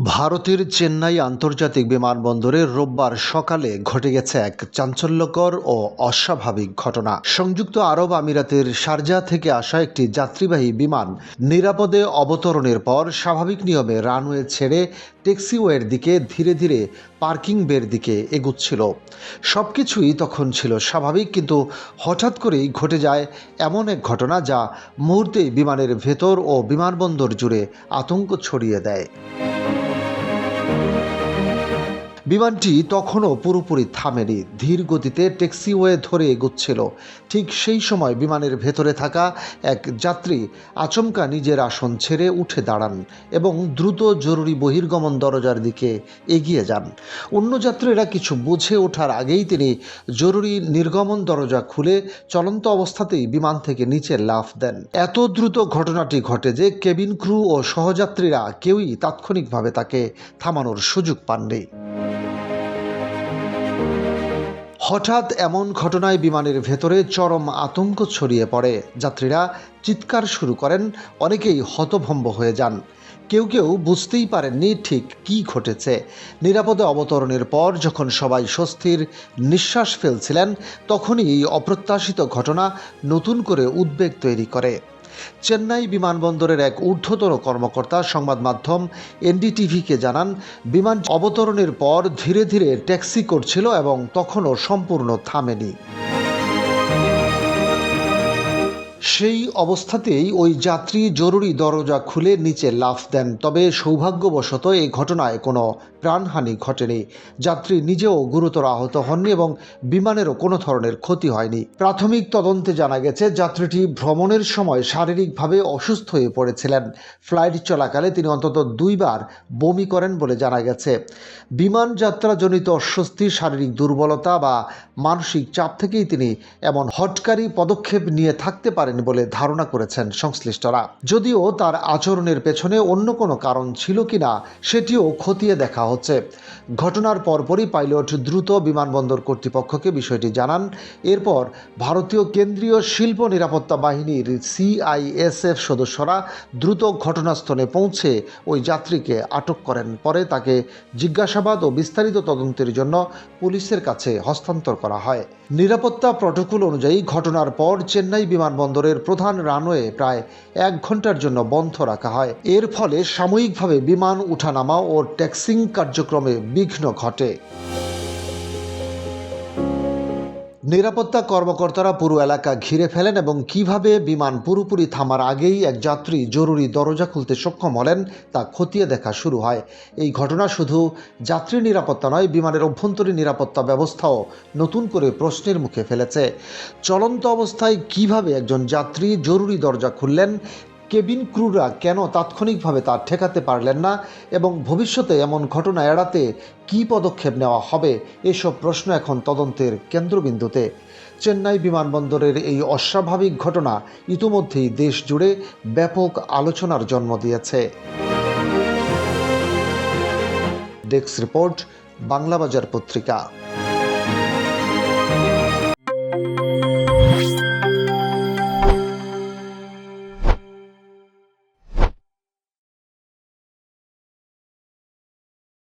ভারতের চেন্নাই আন্তর্জাতিক বিমানবন্দরে রোববার সকালে ঘটে গেছে এক চাঞ্চল্যকর ও অস্বাভাবিক ঘটনা। সংযুক্ত আরব আমিরাতের শারজাহ থেকে আসা একটি যাত্রীবাহী বিমান নিরাপদে অবতরণের পর স্বাভাবিক নিয়মে রানওয়ে ছেড়ে ট্যাক্সিওয়ের দিকে ধীরে ধীরে পার্কিং বের দিকে এগুচ্ছিল। সবকিছুই তখন ছিল স্বাভাবিক, কিন্তু হঠাৎ করেই ঘটে যায় এমন এক ঘটনা যা মুহূর্তেই বিমানের ভেতর ও বিমানবন্দর জুড়ে আতঙ্ক ছড়িয়ে দেয়। বিমানটি তখনও পুরোপুরি থামেনি, ধীর গতিতে ট্যাক্সিওয়ে ধরে এগুচ্ছিল। ঠিক সেই সময় বিমানের ভেতরে থাকা এক যাত্রী আচমকা নিজের আসন ছেড়ে উঠে দাঁড়ান এবং দ্রুত জরুরি বহির্গমন দরজার দিকে এগিয়ে যান। অন্য যাত্রীরা কিছু বুঝে ওঠার আগেই তিনি জরুরি নির্গমন দরজা খুলে চলন্ত অবস্থাতেই বিমান থেকে নিচে লাফ দেন। এত দ্রুত ঘটনাটি ঘটে যে কেবিন ক্রু ও সহযাত্রীরা কেউই তাৎক্ষণিকভাবে তাকে থামানোর সুযোগ পাননি। হঠাৎ এমন ঘটনায় বিমানের ভেতরে চরম আতঙ্ক ছড়িয়ে পড়ে। যাত্রীরা চিৎকার শুরু করেন, অনেকেই হতভম্ব হয়ে যান। কেউ কেউ বুঝতেই পারেননি ঠিক কী ঘটেছে। নিরাপদে অবতরণের পর যখন সবাই স্বস্তির নিঃশ্বাস ফেলছিলেন, তখনই এই অপ্রত্যাশিত ঘটনা নতুন করে উদ্বেগ তৈরি করে। চেন্নাই বিমানবন্দরের এক ঊর্ধ্বতন কর্মকর্তা সংবাদ মাধ্যম এনডিটিভিকে জানান, বিমান অবতরণের পর ধীরে ধীরে ট্যাক্সি করছিল এবং তখনও সম্পূর্ণ থামেনি। সেই অবস্থাতেই ওই যাত্রী জরুরি দরজা খুলে নিচে লাফ দেন। তবে সৌভাগ্যবশত এই ঘটনায় কোনো প্রাণহানি ঘটেনি। যাত্রী নিজেও গুরুতর আহত হননি এবং বিমানেরও কোনো ধরনের ক্ষতি হয়নি। প্রাথমিক তদন্তে জানা গেছে, যাত্রীটি ভ্রমণের সময় শারীরিকভাবে অসুস্থ হয়ে পড়েছিলেন। ফ্লাইট চলাকালে তিনি অন্তত 2 বার বমি করেন বলে জানা গেছে। বিমান যাত্রাজনিত অস্বস্তি, শারীরিক দুর্বলতা বা মানসিক চাপ থেকেই তিনি এমন হঠকারী পদক্ষেপ নিয়ে থাকতে পারেন বলে ধারণা করেছেন সংশ্লিষ্টরা। যদিও তার আচরণের পেছনে অন্য কোনো কারণ ছিল কিনা সেটিও খতিয়ে দেখা হচ্ছে। ঘটনার পরপরই পাইলট দ্রুত বিমানবন্দর কর্তৃপক্ষকে বিষয়টি জানান। এরপর ভারতীয় কেন্দ্রীয় শিল্প নিরাপত্তা বাহিনীর সিআইএসএফ সদস্যরা দ্রুত ঘটনাস্থলে পৌঁছে ওই যাত্রীকে আটক করেন। পরে তাকে জিজ্ঞাসাবাদ ও বিস্তারিত তদন্তের জন্য পুলিশের কাছে হস্তান্তর করা হয়। নিরাপত্তা প্রটোকল অনুযায়ী ঘটনার পর চেন্নাই বিমানবন্দরের প্রধান রানওয়ে প্রায় 1 ঘন্টার জন্য বন্ধ রাখা হয়। এর ফলে সাময়িকভাবে বিমান উঠানামা ও ট্যাক্সিং কার্যক্রমে বিঘ্ন ঘটে। নিরাপত্তা কর্মকর্তারা পুরো এলাকা ঘিরে ফেলেন এবং কিভাবে বিমান পুরোপুরি থামার আগেই এক যাত্রী জরুরি দরজা খুলতে সক্ষম হলেন তা খতিয়ে দেখা শুরু হয়। এই ঘটনা শুধু যাত্রী নিরাপত্তা নয়, বিমানের অভ্যন্তরীণ নিরাপত্তা ব্যবস্থাও নতুন করে প্রশ্নের মুখে ফেলেছে। চলন্ত অবস্থায় কিভাবে একজন যাত্রী জরুরি দরজা খুললেন, কেবিন ক্রুরা কেন তাৎক্ষণিকভাবে তা ঠেকাতে পারলেন না এবং ভবিষ্যতে এমন ঘটনা এড়াতে কী পদক্ষেপ নেওয়া হবে, এসব প্রশ্ন এখন তদন্তের কেন্দ্রবিন্দুতে। চেন্নাই বিমানবন্দরের এই অস্বাভাবিক ঘটনা ইতিমধ্যেই দেশ জুড়ে ব্যাপক আলোচনার জন্ম দিয়েছে। ডেস্ক রিপোর্ট, বাংলাবাজার পত্রিকা।